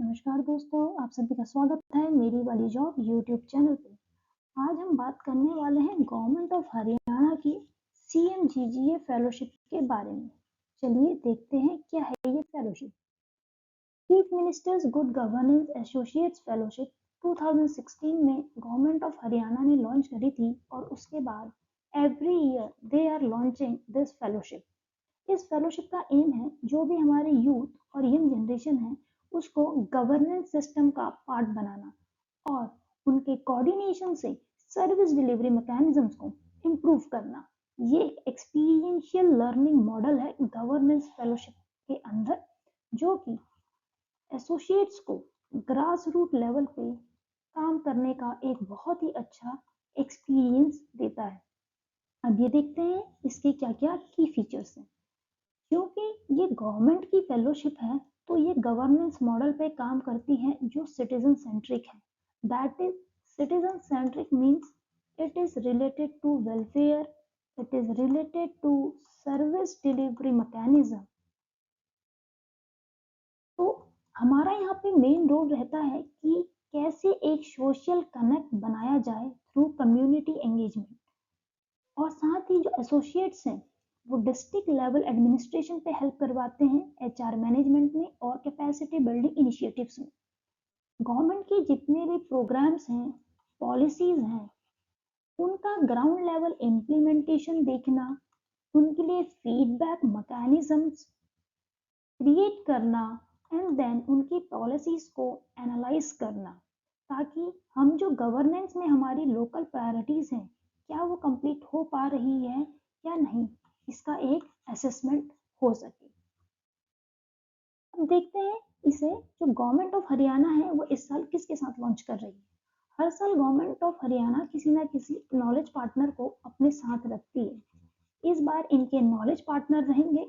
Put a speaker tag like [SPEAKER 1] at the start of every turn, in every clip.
[SPEAKER 1] नमस्कार दोस्तों, आप सभी का स्वागत है मेरी वाली जॉब यूट्यूब चैनल पे। आज हम बात करने वाले हैं गवर्नमेंट ऑफ हरियाणा की CMGGA फेलोशिप के बारे में। चलिए देखते हैं क्या है ये fellowship. Chief ministers good governance associates fellowship 2016 में गवर्नमेंट ऑफ हरियाणा ने लॉन्च करी थी और उसके बाद every year they are launching this fellowship. इस फेलोशिप का एम है जो भी हमारे यूथ और यंग जनरेशन है उसको गवर्नेंस सिस्टम का पार्ट बनाना और उनके कोऑर्डिनेशन से सर्विस डिलीवरी मैकेनिज्म्स को इम्प्रूव करना। ये एक एक्सपीरियंशियल लर्निंग मॉडल है गवर्नेंस फेलोशिप के अंदर, जो कि एसोसिएट्स को ग्रास रूट लेवल पे काम करने का एक बहुत ही अच्छा एक्सपीरियंस देता है। अब ये देखते हैं इसके क्या क्या की फीचर्स हैं। क्योंकि ये गवर्नमेंट की फेलोशिप है तो ये गवर्नेंस मॉडल पे काम करती है जो सिटीजन सेंट्रिक है। That is citizen centric means it is related to welfare, it is related to service delivery mechanism. तो हमारा यहाँ पे मेन रोल रहता है कि कैसे एक सोशल कनेक्ट बनाया जाए थ्रू कम्युनिटी एंगेजमेंट। और साथ ही जो एसोसिएट्स हैं वो डिस्ट्रिक्ट लेवल एडमिनिस्ट्रेशन पे हेल्प करवाते हैं HR मैनेजमेंट में और कैपेसिटी बिल्डिंग इनिशिएटिव्स में। गवर्नमेंट के जितने भी प्रोग्राम्स हैं, पॉलिसीज हैं, उनका ग्राउंड लेवल इम्प्लीमेंटेशन देखना, उनके लिए फीडबैक मैकेनिज्म्स क्रिएट करना एंड देन उनकी पॉलिसीज को एनालाइज करना, ताकि हम जो गवर्नेंस में हमारी लोकल प्रायोरिटीज हैं क्या वो कंप्लीट हो पा रही है या नहीं, इसका एक असेसमेंट हो सके। अब देखते हैं इसे जो गवर्नमेंट ऑफ हरियाणा है वो इस साल किसके साथ लॉन्च कर रही है। हर साल गवर्नमेंट ऑफ हरियाणा किसी ना किसी नॉलेज पार्टनर को अपने साथ रखती है। इस बार इनके नॉलेज पार्टनर रहेंगे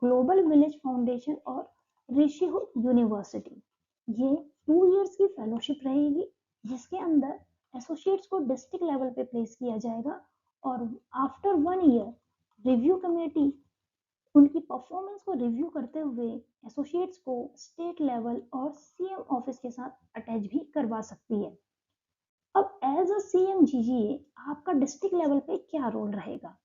[SPEAKER 1] ग्लोबल विलेज फाउंडेशन और ऋषि यूनिवर्सिटी। ये 2 इयर्स की फेलोशिप रहेगी जिसके अंदर एसोसिएट्स को डिस्ट्रिक्ट लेवल पे प्लेस किया जाएगा और आफ्टर 1 ईयर रिव्यू कमेटी उनकी परफॉर्मेंस को रिव्यू करते हुए एसोसिएट्स को स्टेट लेवल और CM ऑफिस के साथ अटैच भी करवा सकती है। अब एज अ CMGGA आपका डिस्ट्रिक्ट लेवल पे क्या रोल रहेगा।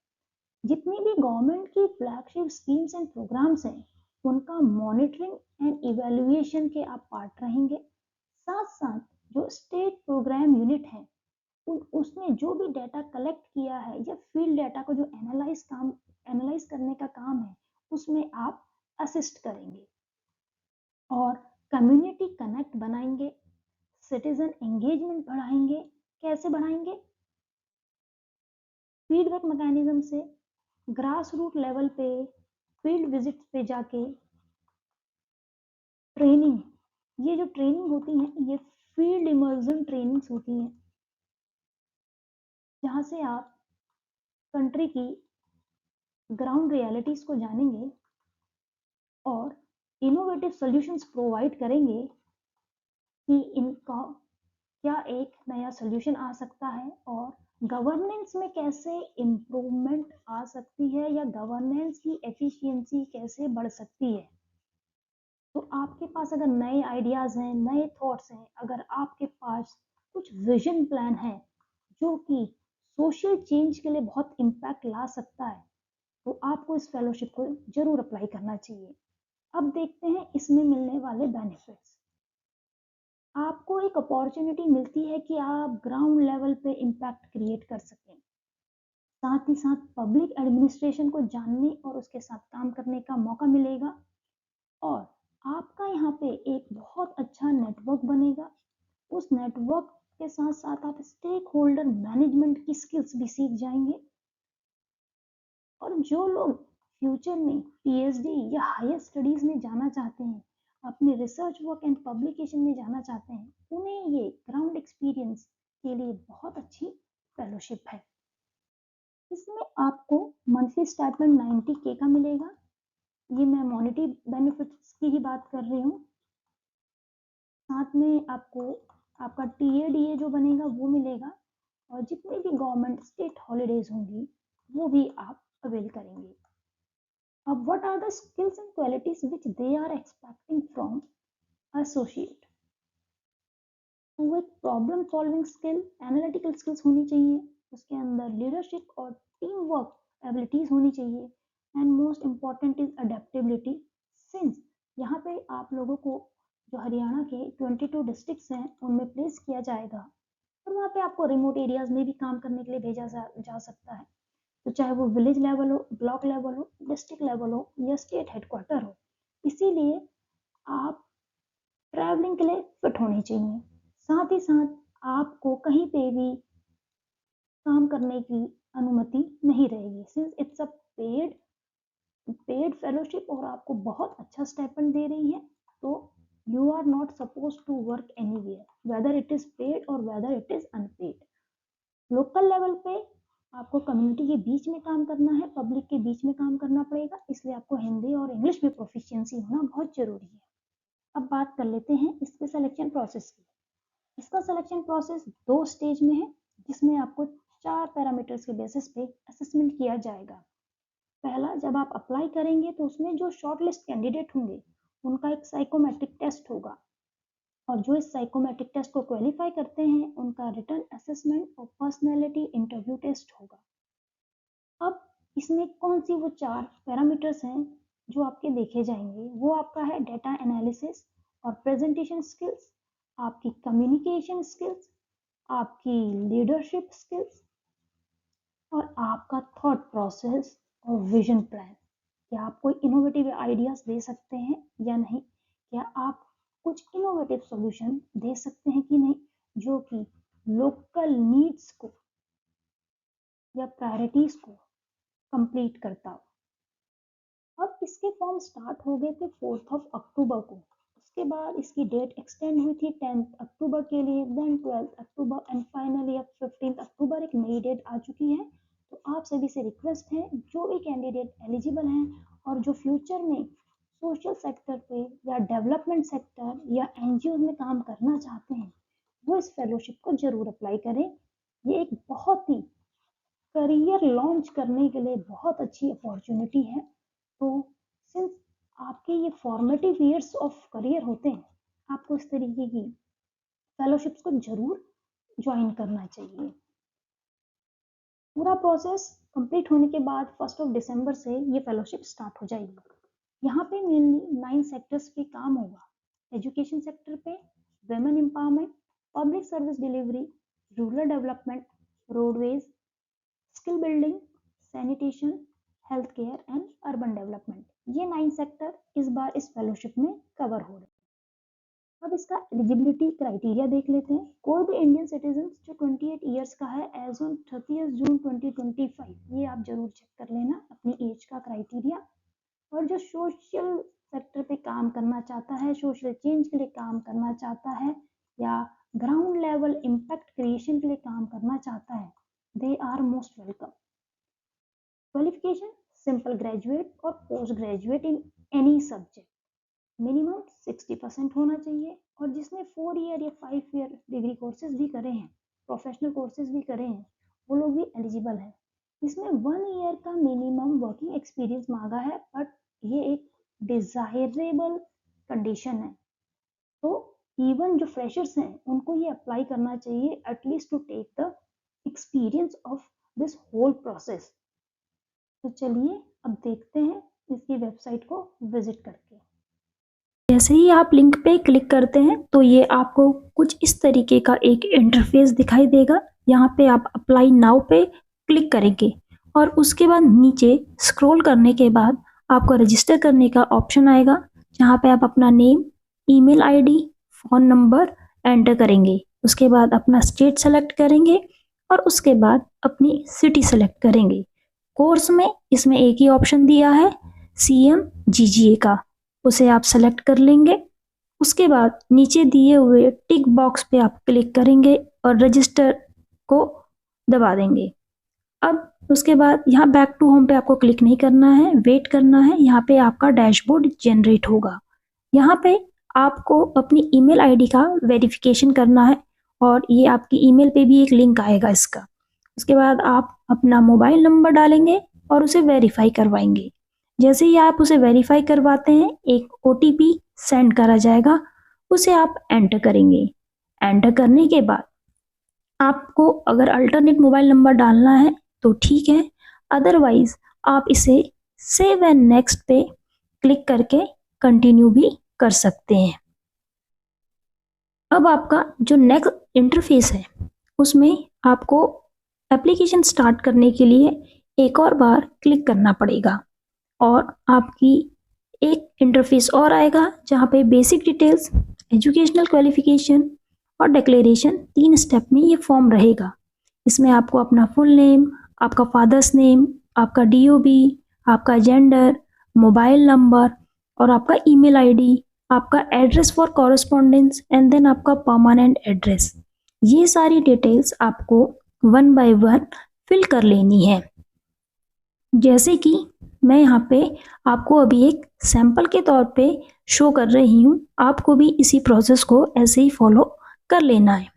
[SPEAKER 1] जितनी भी गवर्नमेंट की फ्लैगशिप स्कीम्स एंड प्रोग्राम्स हैं उनका मॉनिटरिंग एंड इवैल्यूएशन के आप पार्ट रहेंगे। साथ साथ जो स्टेट प्रोग्राम यूनिट है उसने जो भी डाटा कलेक्ट किया है या फील्ड डाटा को जो एनालाइज करने का काम है उसमें आप असिस्ट करेंगे और कम्युनिटी कनेक्ट बनाएंगे, सिटीजन एंगेजमेंट बढ़ाएंगे। कैसे बढ़ाएंगे? फीडबैक मैकेनिज्म से, ग्रास रूट लेवल पे फील्ड विजिट पे जाके ट्रेनिंग। ये जो ट्रेनिंग होती है ये फील्ड इमर्जन ट्रेनिंग्स होती हैं जहाँ से आप कंट्री की ग्राउंड रियलिटीज को जानेंगे और इनोवेटिव सॉल्यूशंस प्रोवाइड करेंगे कि इनका क्या एक नया सॉल्यूशन आ सकता है और गवर्नेंस में कैसे इम्प्रूवमेंट आ सकती है या गवर्नेंस की एफिशिएंसी कैसे बढ़ सकती है। तो आपके पास अगर नए आइडियाज हैं, नए थॉट्स हैं, अगर आपके पास कुछ विजन प्लान है जो कि सोशल चेंज के लिए बहुत इम्पैक्ट ला सकता है तो आपको इस फेलोशिप को जरूर अप्लाई करना चाहिए। अब देखते हैं इसमें मिलने वाले बेनिफिट्स। आपको एक अपॉर्चुनिटी मिलती है कि आप ग्राउंड लेवल पे इम्पैक्ट क्रिएट कर सकें। साथ ही साथ पब्लिक एडमिनिस्ट्रेशन को जानने और उसके साथ काम करने का मौका मिलेगा और आपका यहाँ पे एक बहुत अच्छा नेटवर्क बनेगा। उस नेटवर्क के साथ साथ आप स्टेक होल्डर मैनेजमेंट की स्किल्स भी सीख जाएंगे। और जो लोग फ्यूचर में PhD या हायर स्टडीज में जाना चाहते हैं, अपने रिसर्च वर्क एंड पब्लिकेशन में जाना चाहते हैं, उन्हें ये ग्राउंड एक्सपीरियंस के लिए बहुत अच्छी फेलोशिप है। इसमें आपको मंथली स्टाइपेंड 90K का मिलेगा। ये मैं मॉनेटरी बेनिफिट्स की ही बात कर रही हूँ। साथ में आपको आपका TADA जो बनेगा वो मिलेगा और जितनी भी गवर्नमेंट स्टेट हॉलीडेज होंगी वो भी आप अवेल करेंगे। What are the skills and qualities which they are expecting from a associate. वो एक problem solving skill, analytical skills होनी चाहिए, उसके अंदर लीडरशिप और टीम वर्क एबिलिटीज होनी चाहिए, and most important is adaptability. Since यहाँ पे आप लोगों को जो हरियाणा के 22 डिस्ट्रिक्ट्स हैं उनमें प्लेस किया जाएगा, और वहाँ पे आपको रिमोट एरियाज में भी काम करने के लिए भेजा जा सकता है, तो चाहे वो विलेज लेवल हो, ब्लॉक लेवल हो, डिस्ट्रिक्ट लेवल हो या स्टेट हेडक्वार्टर हो। इसीलिए आप ट्रैवलिंग के लिए फिट होने चाहिए। साथ ही साथ आपको कहीं पे भी काम करने की अनुमति नहीं रहेगी, since it's a paid fellowship और आपको बहुत अच्छा स्टाइपेंड दे रही है, तो you are not suppose to work anywhere, whether it is paid or whether it is unpaid. Local level पे आपको कम्युनिटी के बीच में काम करना है, पब्लिक के बीच में काम करना पड़ेगा, इसलिए आपको हिंदी और इंग्लिश में प्रोफिशिएंसी होना बहुत जरूरी है। अब बात कर लेते हैं इसके सिलेक्शन प्रोसेस की। इसका सिलेक्शन प्रोसेस 2 स्टेज में है, जिसमें आपको 4 पैरामीटर्स के बेसिस पे असेसमेंट किया जाएगा। पहला, जब आप अप्लाई करेंगे तो उसमें जो शॉर्टलिस्ट कैंडिडेट होंगे उनका एक साइकोमेट्रिक टेस्ट होगा, और जो इस साइकोमेट्रिक टेस्ट को क्वालिफाई करते हैं उनका रिटन असेसमेंट और पर्सनैलिटी इंटरव्यू टेस्ट होगा। अब इसमें कौन सी वो 4 पैरामीटर्स हैं जो आपके देखे जाएंगे, वो आपका है डेटा एनालिसिस और प्रेजेंटेशन स्किल्स, आपकी कम्युनिकेशन स्किल्स, आपकी लीडरशिप स्किल्स, और आपका थॉट प्रोसेस और विजन प्लान। क्या आप कोई इनोवेटिव आइडियाज दे सकते हैं या नहीं, क्या आप कुछ इनोवेटिव सॉल्यूशन दे सकते हैं कि नहीं, जो कि लोकल नीड्स को या प्रायोरिटीज को कंप्लीट करता हो। अब इसके फॉर्म स्टार्ट हो गए थे 4 अक्टूबर को, उसके बाद इसकी डेट एक्सटेंड हुई थी 10 अक्टूबर के लिए, देन 12 अक्टूबर, एंड फाइनली अब 15 अक्टूबर एक नई डेट आ चुकी है। तो आप सभी से रिक्वेस्ट है, जो भी कैंडिडेट एलिजिबल हैं और जो फ्यूचर में सोशल सेक्टर पे या डेवलपमेंट सेक्टर या एनजीओ में काम करना चाहते हैं, वो इस फेलोशिप को जरूर अप्लाई करें। ये एक बहुत ही करियर लॉन्च करने के लिए बहुत अच्छी अपॉर्चुनिटी है। तो सिंस आपके ये फॉर्मेटिव ईयर्स ऑफ करियर होते हैं, आपको इस तरीके की फेलोशिप्स को जरूर ज्वाइन करना चाहिए। पूरा प्रोसेस कंप्लीट होने के बाद 1 दिसंबर से ये फेलोशिप स्टार्ट हो जाएगी। यहाँ पे मेनली 9 सेक्टर्स पे काम होगा। एजुकेशन सेक्टर पे women empowerment, public service delivery, rural development, roadways, skill building, sanitation, health care and urban development. ये 9 सेक्टर इस बार इस फेलोशिप में कवर हो रहे हैं। अब इसका एलिजिबिलिटी क्राइटेरिया देख लेते हैं। कोई भी इंडियन सिटीजन जो 28 ईयर्स का है एज ऑन 30 जून 2025, ये आप जरूर चेक कर लेना अपनी एज का क्राइटेरिया। और जो सोशल सेक्टर पे काम करना चाहता है, सोशल चेंज के लिए काम करना चाहता है, या ग्राउंड लेवल इम्पैक्ट क्रिएशन के लिए काम करना चाहता है, they are most welcome. Qualification simple graduate और post graduate in any subject, minimum 60% होना चाहिए, और जिसने 4 ईयर या 5 ईयर डिग्री कोर्सेज भी करे हैं, प्रोफेशनल कोर्सेज भी करे हैं, वो लोग भी एलिजिबल हैं। इसमें 1 ईयर का मिनिमम वर्किंग एक्सपीरियंस मांगा है, बट ये एक डिजायरेबल कंडीशन है, तो इवन जो फ्रेशर्स हैं उनको ये अप्लाई करना चाहिए, at least to take the experience of this whole process. तो चलिए अब देखते हैं इसकी वेबसाइट को विजिट करके। जैसे ही आप लिंक पे क्लिक करते हैं तो ये आपको कुछ इस तरीके का एक इंटरफेस दिखाई देगा। यहाँ पे आप अप्लाई नाउ पे क्लिक करेंगे और उसके बाद नीचे स्क्रॉल करने के बाद आपको रजिस्टर करने का ऑप्शन आएगा, जहाँ पे आप अपना name, email ID, phone number enter करेंगे। उसके बाद अपना स्टेट सेलेक्ट करेंगे और उसके बाद अपनी सिटी सेलेक्ट करेंगे। कोर्स में इसमें एक ही ऑप्शन दिया है CMGGA का, उसे आप सेलेक्ट कर लेंगे। उसके बाद नीचे दिए हुए टिक बॉक्स पे आप क्लिक करेंगे और रजिस्टर को दबा देंगे। अब उसके बाद यहाँ बैक टू होम पे आपको क्लिक नहीं करना है, वेट करना है। यहाँ पे आपका डैशबोर्ड जनरेट होगा। यहाँ पे आपको अपनी ईमेल आईडी का वेरिफिकेशन करना है और ये आपकी ईमेल पे भी एक लिंक आएगा इसका। उसके बाद आप अपना मोबाइल नंबर डालेंगे और उसे वेरीफाई करवाएंगे। जैसे ही आप उसे वेरीफाई करवाते हैं, एक OTP सेंड करा जाएगा। उसे आप एंटर करेंगे। एंटर करने के बाद आपको अगर अल्टरनेट मोबाइल नंबर डालना है तो ठीक है, अदरवाइज आप इसे सेव एंड नेक्स्ट पे क्लिक करके कंटिन्यू भी कर सकते हैं। अब आपका जो नेक्स्ट इंटरफेस है उसमें आपको एप्लीकेशन स्टार्ट करने के लिए एक और बार क्लिक करना पड़ेगा और आपकी एक इंटरफेस और आएगा जहाँ पे बेसिक डिटेल्स, एजुकेशनल क्वालिफिकेशन और डिक्लेरेशन 3 स्टेप में ये फॉर्म रहेगा। इसमें आपको अपना फुल नेम, आपका फादर्स नेम, आपका डीओबी, आपका जेंडर, मोबाइल नंबर और आपका ईमेल आईडी, आपका address for correspondence and then आपका परमानेंट एड्रेस, ये सारी डिटेल्स आपको वन बाय वन फिल कर लेनी है। जैसे कि मैं यहाँ पे आपको अभी एक सैंपल के तौर पे शो कर रही हूँ, आपको भी इसी प्रोसेस को ऐसे ही फॉलो कर लेना है।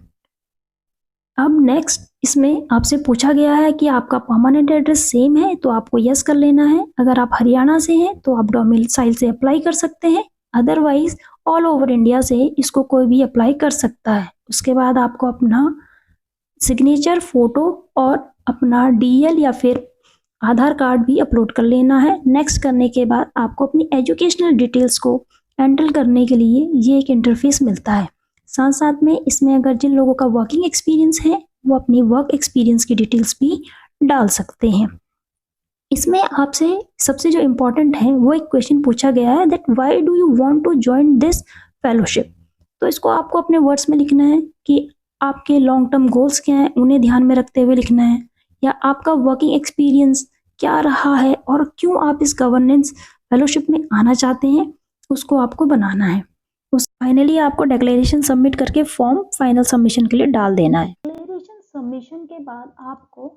[SPEAKER 1] अब नेक्स्ट इसमें आपसे पूछा गया है कि आपका परमानेंट एड्रेस सेम है तो आपको यस कर लेना है। अगर आप हरियाणा से हैं तो आप डोमिसाइल से अप्लाई कर सकते हैं, अदरवाइज ऑल ओवर इंडिया से इसको कोई भी अप्लाई कर सकता है। उसके बाद आपको अपना सिग्नेचर फोटो और अपना डीएल या फिर आधार कार्ड भी अपलोड कर लेना है। नेक्स्ट करने के बाद आपको अपनी एजुकेशनल डिटेल्स को एंटर करने के लिए ये एक इंटरफेस मिलता है। साथ साथ में इसमें अगर जिन लोगों का वर्किंग एक्सपीरियंस है वो अपनी वर्क एक्सपीरियंस की डिटेल्स भी डाल सकते हैं। इसमें आपसे सबसे जो इम्पोर्टेंट है वो एक क्वेश्चन पूछा गया है that why do you want to join this fellowship. तो इसको आपको अपने वर्ड्स में लिखना है कि आपके लॉन्ग टर्म गोल्स क्या हैं, उन्हें ध्यान में रखते हुए लिखना है, या आपका वर्किंग एक्सपीरियंस क्या रहा है और क्यों आप इस गवर्नेंस फेलोशिप में आना चाहते हैं, उसको आपको बनाना है। उस फाइनली आपको डिक्लेरेशन सबमिट करके फॉर्म फाइनल सबमिशन के लिए डाल देना है। डिक्लेरेशन सबमिशन के बाद आपको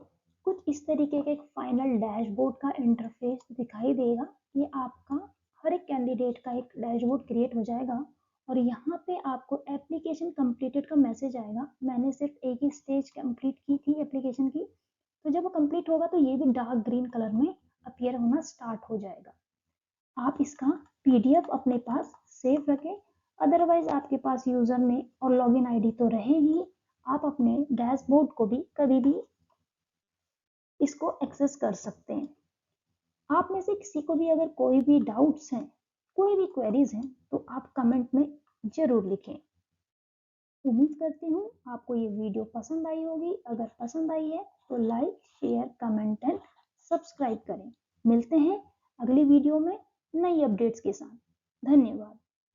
[SPEAKER 1] कुछ इस तरीके का एक फाइनल डैशबोर्ड का इंटरफेस दिखाई देगा। ये आपका हर एक कैंडिडेट का एक डैशबोर्ड क्रिएट हो जाएगा और यहाँ पे आपको एप्लीकेशन कंप्लीटेड का मैसेज आएगा। मैंने सिर्फ एक ही स्टेज कंप्लीट की थी एप्लीकेशन की, तो जब वो कंप्लीट होगा तो ये भी डार्क ग्रीन कलर में अपीयर होना स्टार्ट हो जाएगा। आप इसका पीडीएफ अपने पास सेव रखें, अदरवाइज आपके पास यूजर नेम और लॉगिन आईडी तो रहेगी, आप अपने डैशबोर्ड को भी कभी भी इसको एक्सेस कर सकते हैं। आप में से किसी को भी अगर कोई भी डाउट्स हैं, कोई भी क्वेरीज हैं, तो आप कमेंट में जरूर लिखें। उम्मीद करती हूँ आपको ये वीडियो पसंद आई होगी। अगर पसंद आई है तो like, share, comment and subscribe करें। मिलते हैं अगली वीडियो में नई अपडेट्स के साथ। धन्यवाद।